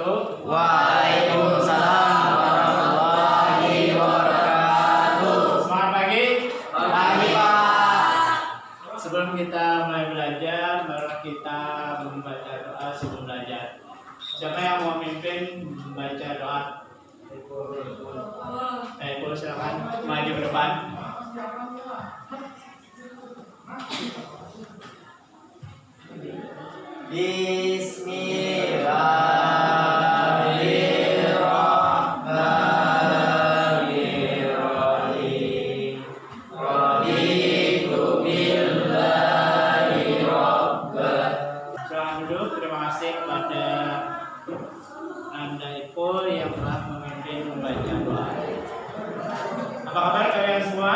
wabarakatuh. Waalaikumsalam warahmatullahi wabarakatuh. Selamat pagi. Pagi, Pak. Sebelum kita mulai belajar, mari kita membaca doa sebelum belajar. Siapa yang mau memimpin membaca doa? Saiful, silakan maju ke depan. Bismillahirrahmanirrahim. Raditu billahi rabba. Silakan duduk. Terima kasih kepada Anda Ipul yang telah memimpin membaca doa. Apa kabar kalian semua?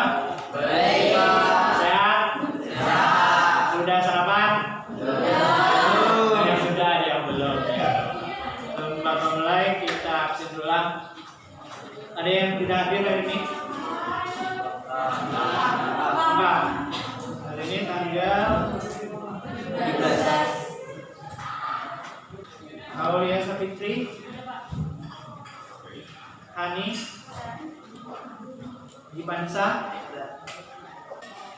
Baik, Pak. Sehat? Sehat. Sudah sarapan? Belum. Yang sudah, yang belum ya. Sebelum Bapak mulai, kita absen dulu lah. Ada yang tidak hadir hari ini? Enggak. Hari ini tanggal 17. Aulia Sapitri, Hani, Gibansa.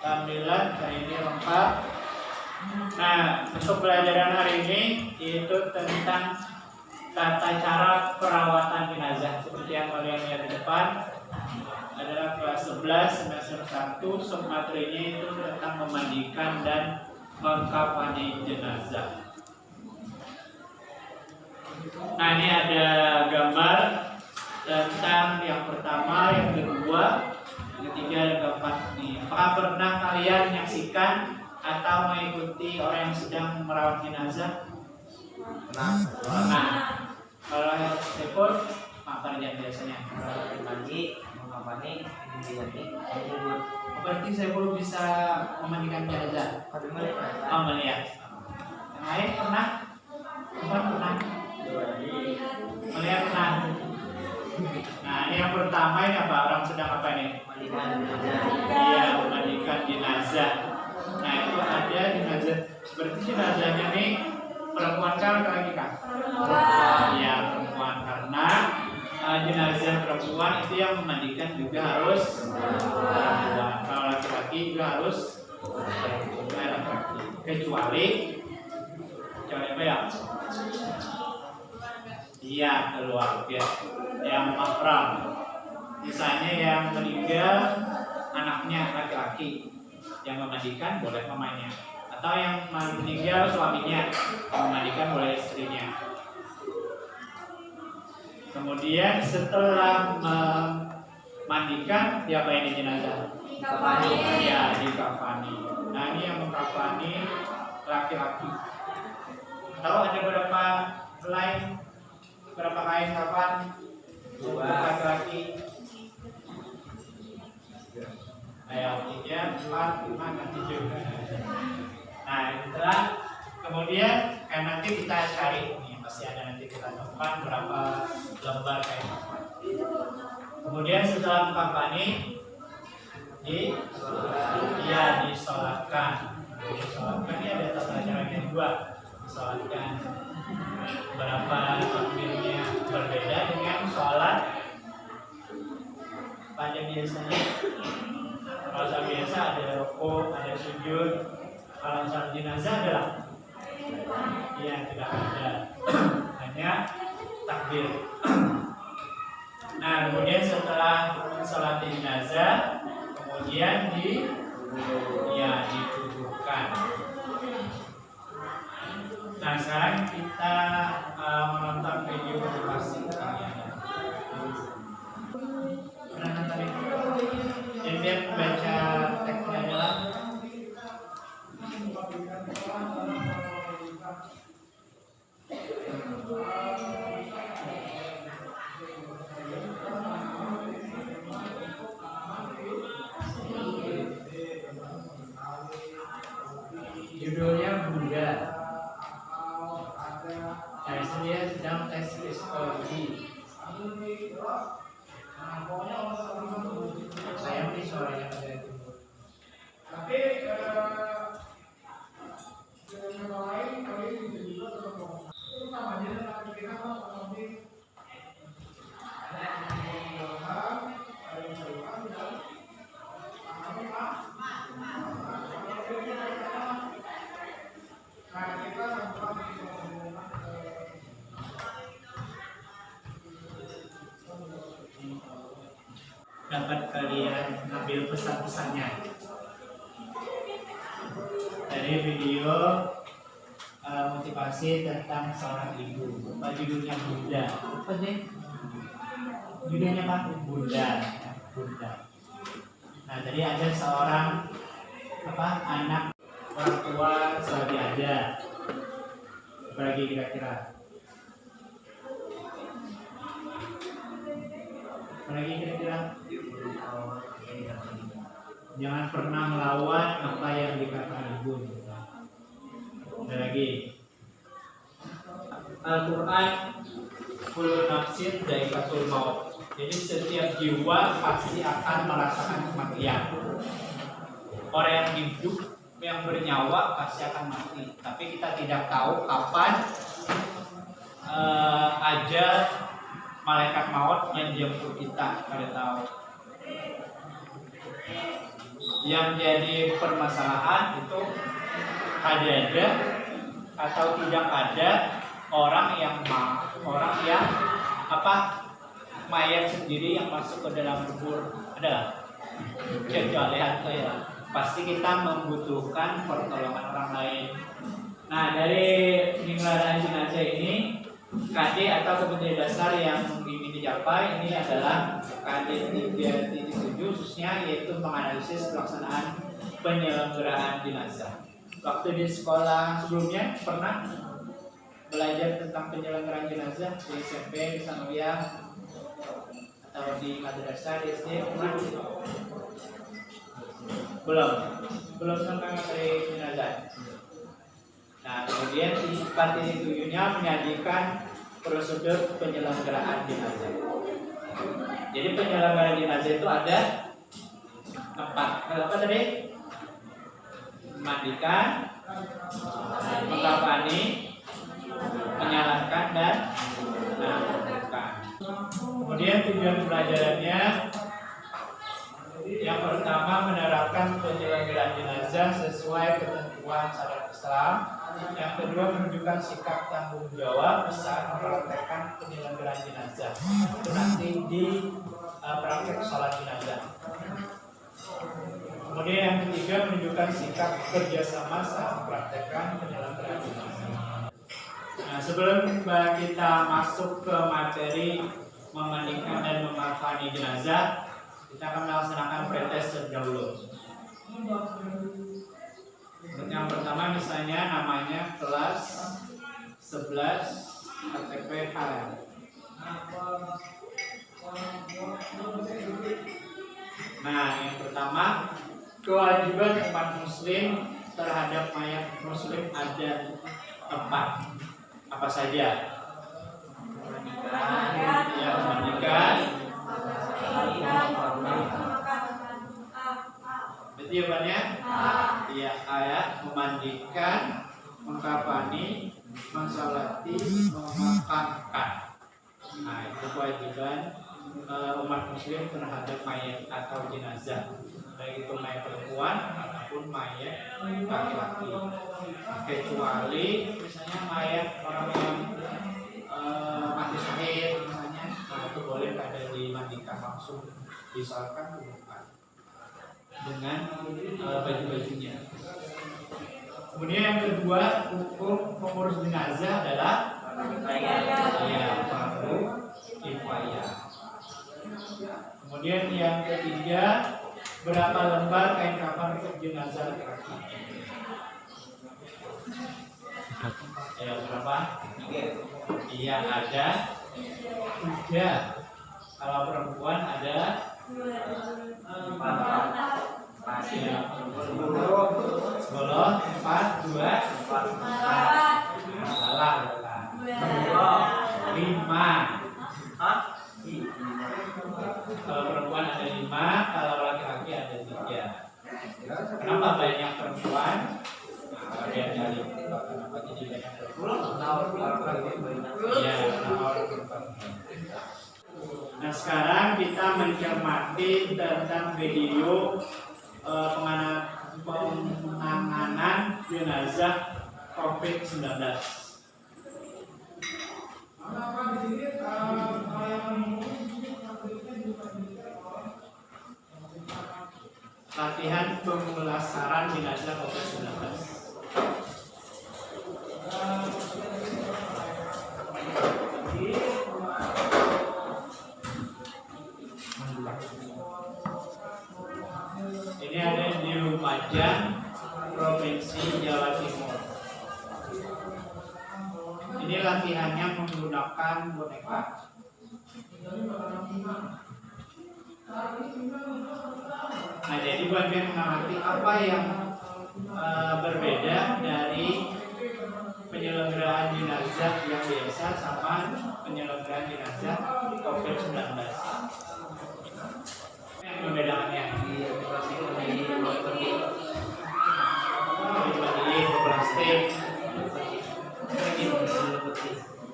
Alhamdulillah hari ini lengkap. Nah, untuk pelajaran hari ini yaitu tentang tata cara perawatan jenazah. Seperti yang kalian lihat di depan adalah kelas 11 semester 1, submaterinya itu tentang memandikan dan mengkafani jenazah. Nah, ini ada gambar tentang yang pertama, yang kedua, yang ketiga, dan keempat nih. Apakah pernah kalian menyaksikan atau mengikuti orang yang sedang merawat jenazah? Pernah. Kalau Saiful, apa aja biasanya? Mandi, mengapani, ini, Berarti Saiful bisa memandikan jenazah. tapi mereka Oh, melihat. Yang lain pernah? Bukan pernah. Melihat pernah. Nah, ini yang pertama, ini apa? Orang sedang apa ini? Iya, memandikan jenazah. Nah, itu ada jenazah. Berarti jenazahnya nih perempuan kah laki-laki kah? Iya, perempuan, karena jenazah perempuan itu yang memandikan juga harus perempuan. Kalau laki-laki juga harus laki-laki. Kecuali apa ya? Iya, keluarga yang mahram. Misalnya yang meninggal anaknya laki-laki, yang memandikan boleh mamanya, atau yang meninggal suaminya, yang memandikan boleh istrinya. Kemudian setelah memandikan, diapain ini jenazah? Ya, dikafani. Nah, ini yang mengkafani laki-laki. Tahu ada berapa kain kafan untuk laki-laki? Ayo, 3, 4, 5, dan 7. Nah, setelah kemudian nanti kita cari nih, pasti ada, nanti kita temukan berapa lembar kain kafan. Kemudian setelah mengkafani disolatkan. Disolatkan ini ada tata caranya dua. Disolatkan. Berapa takbirnya berbeda dengan sholat pada biasanya. Kalau sholat biasa ada rukuk, ada sujud. Kalau sholat jenazah adalah tidak ada, hanya takbir. Nah, kemudian setelah sholat jenazah, kemudian dikuburkan. Nah, sekarang kita menonton video motivasi kalian. Pernah nonton itu? Jadi dia membaca teksnya adalah judulnya Buddha. Nah, dia sedang tes psikologi. Sayang nih suaranya pada itu. Tapi dengan lain kali ini juga terus sama dia kita dapat kalian ambil pesan-pesannya dari video motivasi tentang seorang ibu. Apa judulnya? Bunda. Apa sih? Judulnya apa? Bunda. Bunda. Nah, jadi ada seorang anak orang tua selagi ada. Apalagi kira-kira? Apalagi kira-kira? Jangan pernah melawan apa yang dikatakan ibu. Ada lagi. Al-Quran kullu nafsin dha'iqatul maut. Jadi setiap jiwa pasti akan merasakan kematian. Orang yang hidup, yang bernyawa pasti akan mati. Tapi kita tidak tahu kapan ajal malaikat maut yang jemput kita. Tidak tahu. Yang jadi permasalahan itu ada atau tidak ada orang yang mayat sendiri yang masuk ke dalam kubur. Ada? Kecuali atau ya pasti kita membutuhkan pertolongan orang lain. Nah, dari peninggalan jenazah ini KD atau kebutuhan dasar yang ingin dicapai ini adalah KD 3.7 khususnya, yaitu menganalisis pelaksanaan penyelenggaraan jenazah. Waktu di sekolah sebelumnya pernah belajar tentang penyelenggaraan jenazah di SMP, di Sanawiyah, atau di madrasah, di SD pernah? Belum tentang materi jenazah. Nah, kemudian di 4.7-nya menyajikan prosedur penyelenggaraan jenazah. Jadi penyelenggaraan jenazah itu ada 4. Apa tadi? Memandikan, mengkafani, menyalatkan, dan menangkapkan. Kemudian tujuan pelajarannya yang pertama menerapkan penyelenggaraan jenazah sesuai ketentuan syariat Islam. Yang kedua menunjukkan sikap tanggung jawab saat mempraktekkan penyelenggaraan jenazah. Itu nanti di praktek sholat jenazah. Kemudian yang ketiga menunjukkan sikap kerjasama saat mempraktekkan penyelenggaraan jenazah. Nah, sebelum kita masuk ke materi memandikan dan mengkafani jenazah, kita akan melaksanakan pretest terlebih dahulu. Yang pertama misalnya namanya kelas 11 KTP HL. Nah, yang pertama, kewajiban umat muslim terhadap mayat muslim ada 4. Apa saja? Memandikan, berarti jawabannya iya, ayat memandikan, mengkafani, mensalati, memakamkan. Nah, itu kewajiban umat muslim terhadap mayat atau jenazah, baik itu mayat perempuan ataupun mayat laki-laki, kecuali misalnya mayat orang yang mati syahid misalnya, nah itu boleh ada dimandikan langsung, disalkan dengan baju-bajunya. Kemudian yang kedua, hukum pengurus jenazah adalah fardu kifayah. Kemudian yang ketiga, berapa lembar kain kafan untuk jenazah laki-laki? Ya, berapa? 3. Iya, ada 3. Kalau perempuan ada 4. 10, 4, 2, 4. Salah. 5. Kalau perempuan ada 5, kalau laki-laki ada 3. Kenapa banyak perempuan? Nah, dia cari kenapa jadi banyak perempuan? Iya, nah, sekarang kita mencermati tentang video penanganan jenazah COVID-19. latihannya menggunakan boneka. Nah, jadi buat yang mengamati apa yang berbeda dari penyelenggaraan jenazah yang biasa sama penyelenggaraan jenazah COVID-19. Yang membedakannya di plastik,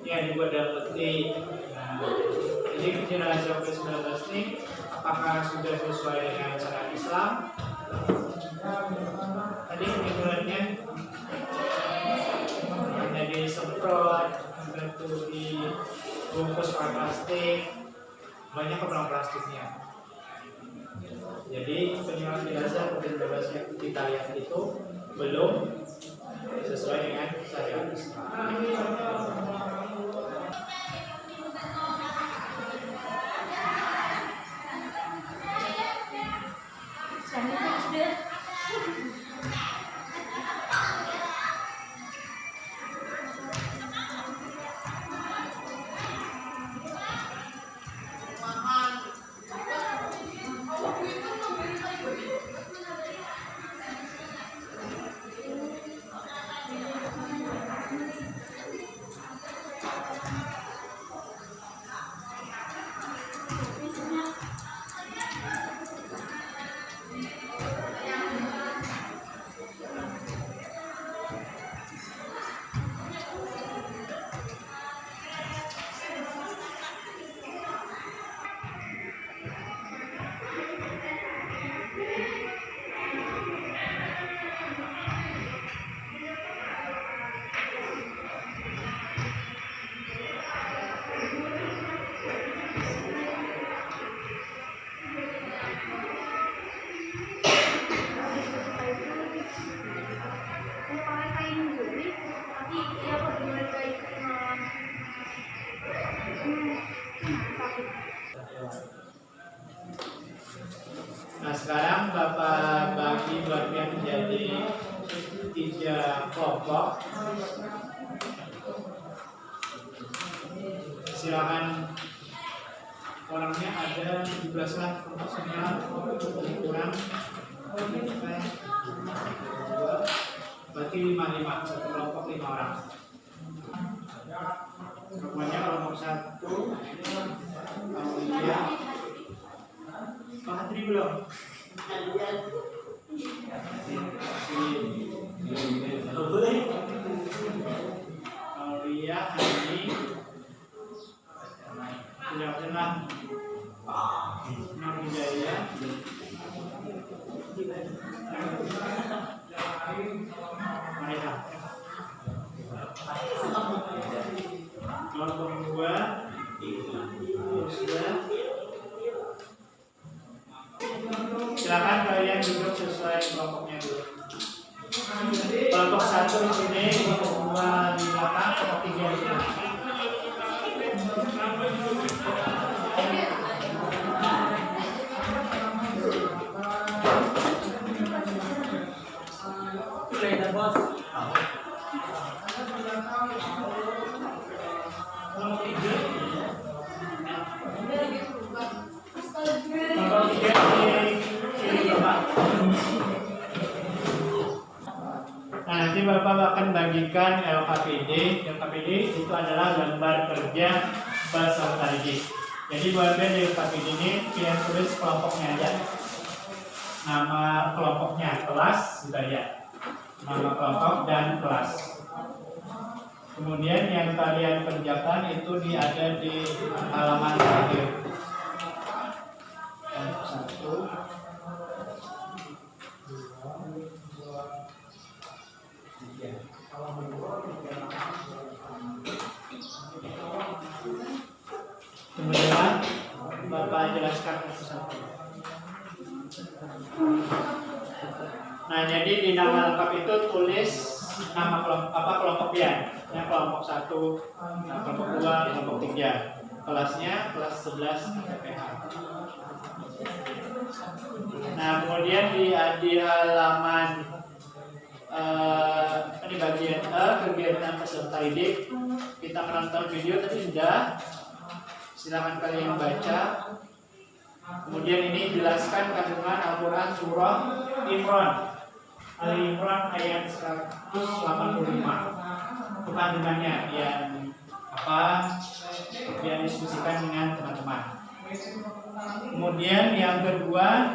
ya dibuat dalam peti. Jadi jenazah COVID-19 ini apakah sudah sesuai dengan syariat Islam? Tadi kebetulannya hanya disemprot, itu dibungkus pakai plastik, banyak keperluan plastiknya. Jadi penyelenggaraan jenazah COVID-19 yang kita lihat itu belum sesuai dengan syariat Islam. Nah, sekarang Bapak bagi bagian menjadi 3 kelompok. Silakan, orangnya ada 17 lah, kelompoknya kurang, berarti 5 satu kelompok 5 orang. Semuanya kelompok 1, Aulia. Pak Hatri belum? Aulia, Hani, tidak pernah. Nam Hidayah, Mariha. Kelompok 2, Rusda. Silakan kalian duduk sesuai kelompoknya dulu. Kelompok 1 di sini, kelompok 2 di belakang, kelompok 3 di sini. Nah, nanti Bapak akan bagikan LKPD. LKPD itu adalah lembar kerja bahasa Tajik. Jadi buat di LKPD ini kalian tulis kelompoknya aja. Nama kelompoknya, kelas juga ya. Nama kelompok dan kelas. Kemudian yang kalian kerjakan itu ada di halaman terakhir. 1, 2, 3. Kemudian Bapak jelaskan satu-satu. Nah, jadi di nama lengkap itu tulis nama kelompok ya. Yang kelompok 1, kelompok 2, kelompok 3. Kelasnya kelas 11 PH. Nah, kemudian di halaman di bagian kegiatan peserta didik kita menonton video tadi sudah. Silakan kalian baca. Kemudian ini jelaskan kandungan Al-Quran surah Imran, Ali Imran ayat 185. Itu kandungannya yang yang diskusikan dengan teman-teman. Kemudian yang kedua,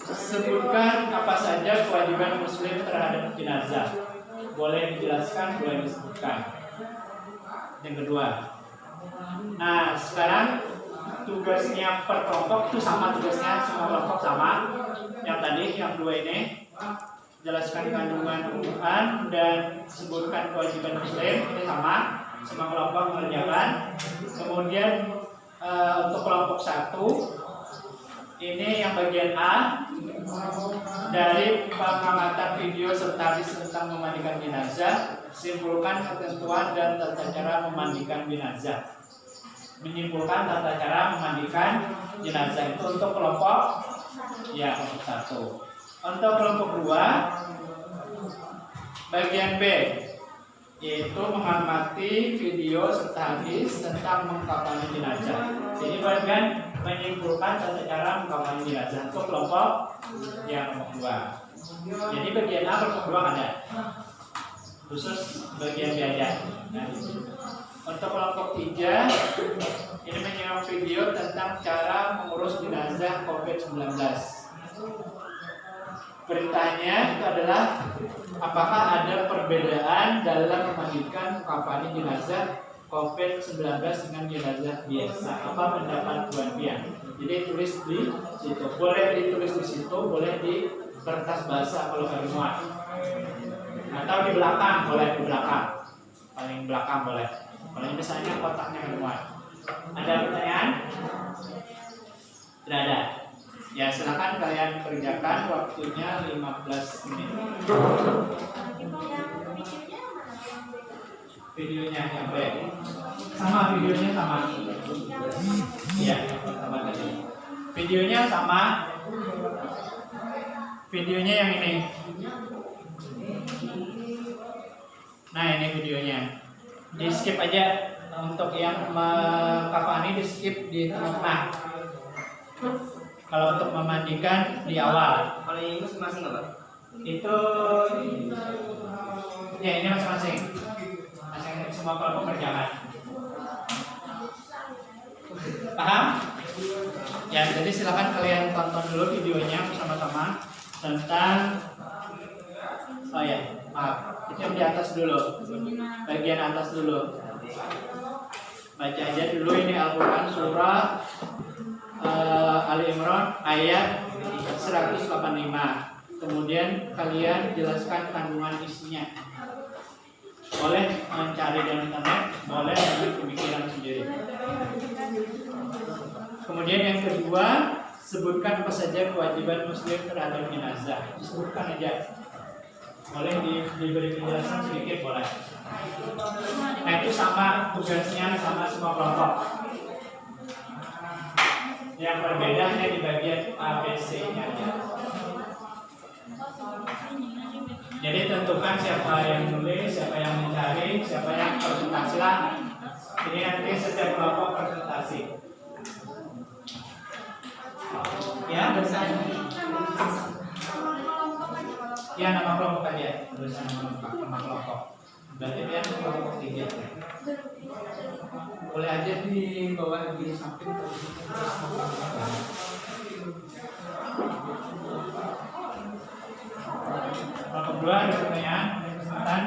sebutkan apa saja kewajiban muslim terhadap jenazah. Boleh dijelaskan, boleh disebutkan. Yang kedua. Nah, sekarang tugasnya per kelompok itu sama, tugasnya semua kelompok sama. Yang tadi, yang dua ini, jelaskan kandungan Quran dan sebutkan kewajiban muslim, itu sama, semua kelompok mengerjakan. Kemudian untuk kelompok 1 ini yang bagian A, dari pengamatan video serta hadis tentang memandikan jenazah, simpulkan ketentuan dan tata cara memandikan jenazah. Menyimpulkan tata cara memandikan jenazah itu untuk kelompok kelompok 1. Untuk kelompok 2 bagian B, yaitu mengamati video serta hadis tentang mengkafani jenazah. Jadi bagian menyimpulkan tata cara mengkafani jenazah untuk kelompok kelompok 2. Jadi bagian A kelompok 2 ada, khusus bagian B aja. Untuk kelompok 3 ini menyimak video tentang cara mengurus jenazah COVID-19. Beritanya itu adalah apakah ada perbedaan dalam memandikan kafani jenazah COVID-19 dengan jenazah biasa? Apa pendapat Tuan Pian? Jadi tulis di situ. Boleh ditulis di situ, boleh di kertas basah kalau nggak muat. Atau di belakang, boleh di belakang. Paling belakang boleh. Kalau misalnya kotaknya nggak muat. Ada pertanyaan? Tidak ada. Ya, silakan kalian kerjakan, waktunya 15 menit. Videonya yang baik. Sama videonya sama. Iya, sama tadi. Videonya sama. Videonya yang ini. Nah, ini videonya. Di skip aja untuk yang kafani, di skip di tengah-tengah. Kalau untuk memandikan di awal. Kalau ini masing-masing apa? Itu ya ini masing-masing. Masing-masing semua kelompok kerjakan. Paham? Ya, jadi silakan kalian tonton dulu videonya bersama-sama tentang maaf. Itu yang di atas dulu. Bagian atas dulu. Baca aja dulu ini Al-Quran surah Ali Imran ayat 185. Kemudian kalian jelaskan kandungan isinya. Boleh mencari di internet, boleh dengan pemikiran sendiri. Kemudian yang kedua, sebutkan apa saja kewajiban muslim terhadap jenazah. Sebutkan aja. Boleh diberi penjelasan sedikit, boleh. Nah, itu sama tugasnya, sama semua kelompok. Yang berbeda hanya di bagian ABC-nya aja. Jadi tentukan siapa yang nulis, siapa yang mencari, siapa yang presentasi lah. Ini nanti setiap kelompok presentasi. Ya, bersama. Ya, nama kelompok aja. Bersama nama kelompok. Berarti dia kelompok 3. Boleh aja di bawah di samping. Kelompok 2 ada pertanyaan, ada kesempatan.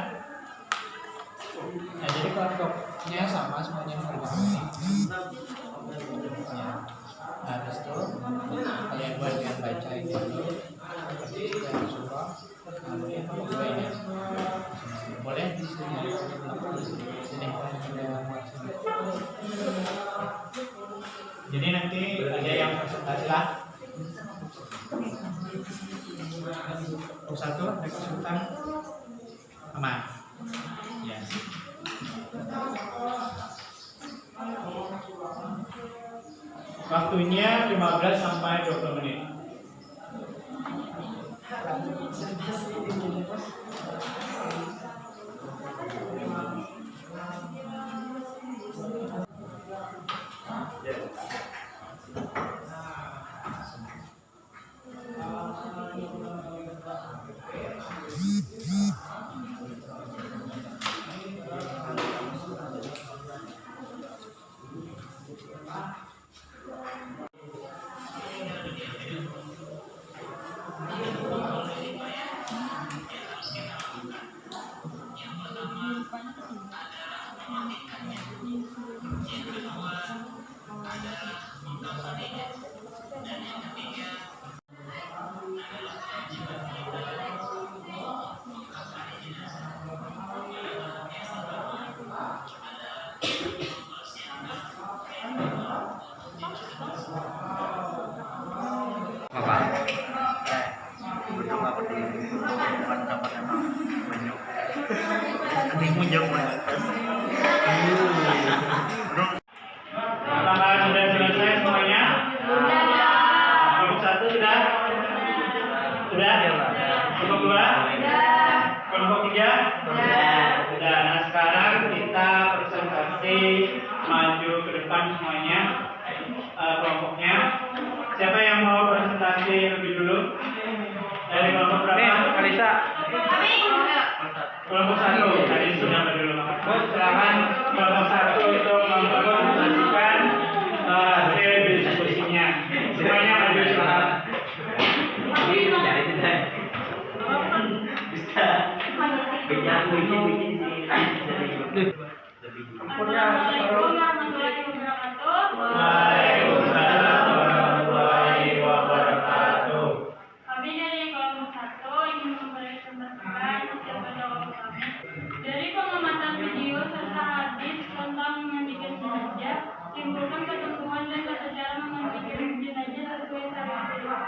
Nah, jadi kelompoknya sama semuanya berwarna. Nah, terus itu kalian buat yang baca ini dulu. Dari surah, kemudian kelompok 2 ini. Boleh di sini. Jadi nanti ada yang presentasi lah. Satu ada kesulitan aman. Ya. Waktunya 15 sampai 20 menit. Bapak, berdoa berdiri, bukan dapat emang banyak. Kami jauh banget. Apakah sudah selesai semuanya? Kelompok 1 sudah? Sudah? Kelompok 2? Kelompok 3? Sudah. Nah sekarang kita presentasi maju ke depan semuanya, kelompoknya. Siapa yang mau presentasi lebih dulu? Dari kelompok berapa? Kalisa. Kelompok 1 tadi sudah berdulu. Silakan kelompok 1 untuk mempresentasikan hasil diskusinya. Semuanya maju silakan. Bisa. Bikin Waalaikumsalam warahmatullahi wabarakatuh. Kami dari kelompok 1 ingin mempresentasikan hasil pendapat kami dari pengamatan video serta hadis tentang memandikan jenazah, simpulkan ketentuan dan tata cara memandikan jenazah sesuai syariat Islam.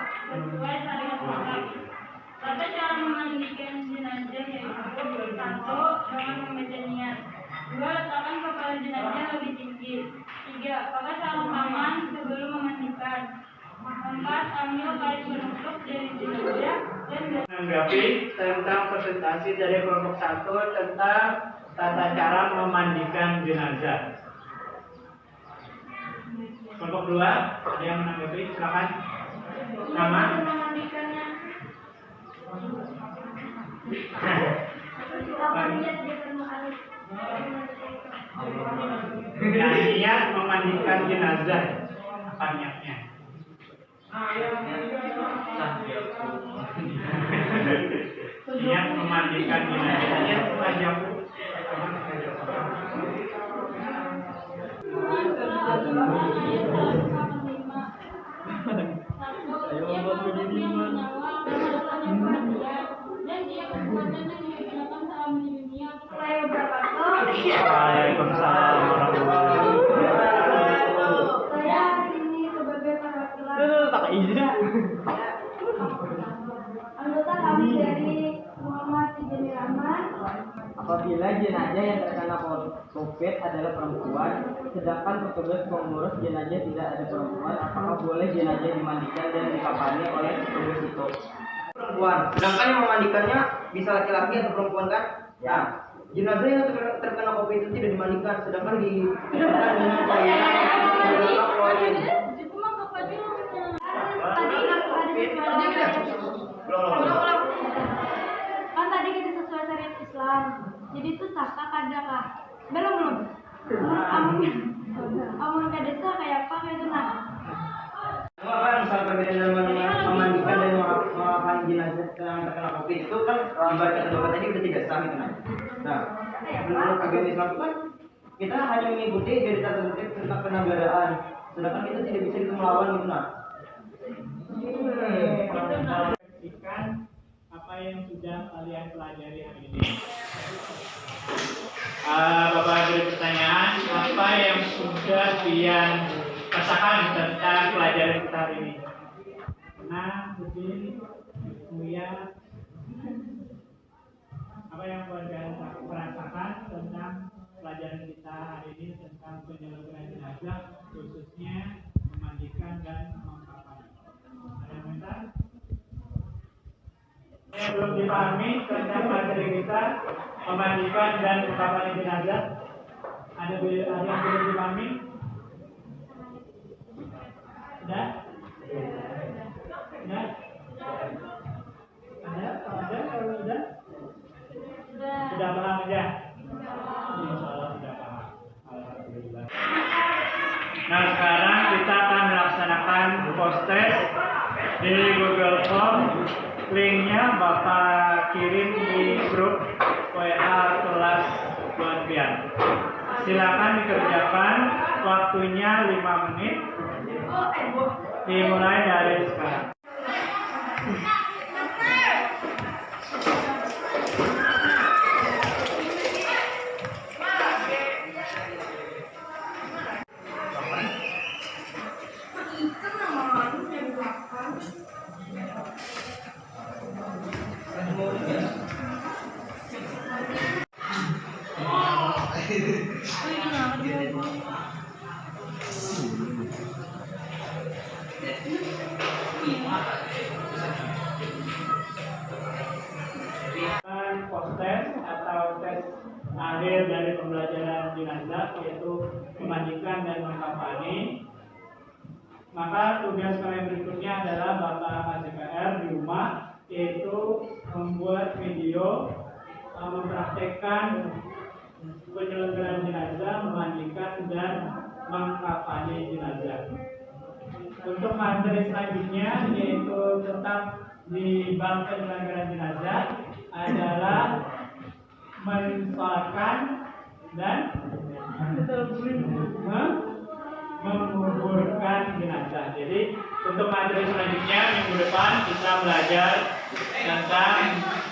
Tata cara memandikan jenazah yaitu 1. Dengan membaca niat. 2. Letakkan kepala jenazah lebih tinggi. 3. Pakai sarung tangan sebelum memandikan. 4. Ambil kain penutup dari jenazah dan Menanggapi tentang presentasi dari kelompok 1 tentang tata cara memandikan jenazah. Kelompok 2 ada yang menanggapi? Silakan. Nama? memandikannya. Niat memandikan jenazah. Apa niatnya? Niat memandikan jenazah. Niat saja. Waalaikumsalam warahmatullahi wabarakatuh. Saya ini sebagai perwakilan anggota kami dari Muhammad Izin Rahman. Apabila jenazah yang terkena COVID adalah perempuan, sedangkan petugas pengurus jenazah tidak ada perempuan, apakah boleh jenazah dimandikan dan dikafani oleh petugas itu? Perempuan. Sedangkan yang memandikannya bisa laki-laki atau perempuan kan? Ya. Jenazah yang terkena COVID itu tidak dimandikan, sedangkan dikenakan dengan cairan klorin. Kan tadi kita sesuai syariat Islam. Jadi itu saka kadakah? Belum. Amun kadesa kayak apa kayak itu nah. Kan misal perbedaan dalam memandikan dan mengafani jenazah yang terkena COVID itu kan ibarat kata Bapak tadi udah tidak sah gitu nah. Menurut agama Islam itu kan kita hanya mengikuti dari tata tertib tentang kenegaraan, sedangkan kita tidak bisa itu melawan gitu nah. Ikan apa yang sudah kalian pelajari hari ini? Bapak ada pertanyaan, apa yang sudah kalian rasakan tentang pelajaran kita hari ini? Nah, Budin, Mulia, apa yang kalian rasakan tentang pelajaran kita hari ini tentang penyelenggaraan jenazah, khususnya memandikan dan mengkafani? Ada yang minta? Yang belum dipahami tentang materi kita memandikan dan mengkafani jenazah, ada yang belum dipahami? Sudah? Sudah? Ada? Kalau sudah? Sudah paham ya? Insya Allah sudah paham. Alhamdulillah. Nah sekarang kita akan melaksanakan post test di Google Form. Linknya Bapak kirim di grup WA kelas buat Pian. Silakan dikerjakan Waktunya 5 menit. Dimulai dari sekarang. Post-tes atau tes akhir dari pembelajaran jenazah, yaitu memandikan dan mengkafani. Maka tugas kalian berikutnya adalah Bapak KCPR di rumah, yaitu membuat video mempraktekkan penyelenggaraan jenazah, memandikan dan mengkafani jenazah. Untuk materi selanjutnya, yaitu tetap di bab penyelenggaraan jenazah, adalah mensolatkan dan menguburkan jenazah. Jadi untuk materi selanjutnya minggu depan kita belajar tentang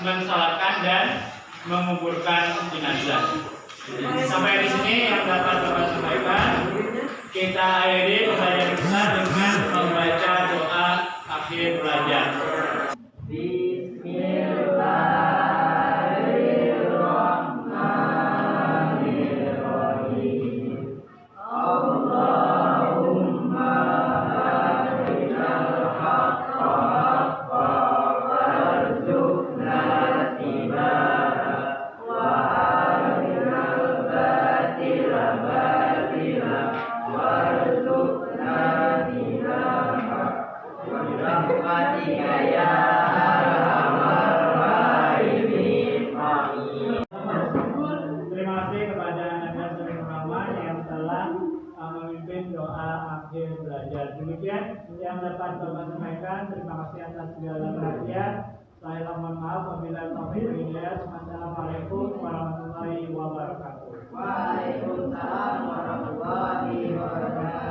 mensolatkan dan menguburkan jenazah. Sampai di sini yang dapat Bapak sampaikan. Kita akhiri pembelajaran kita dengan membaca doa akhir belajar. Terima kasih kepada Anda semua yang telah memimpin doa akhir belajar. Demikian yang dapat Bapak sampaikan. Terima kasih atas segala perhatian. Saya mohon maaf apabila taufiq wal hidayah. Wassalamualaikum warahmatullahi wabarakatuh. Waalaikumsalam warahmatullahi wabarakatuh.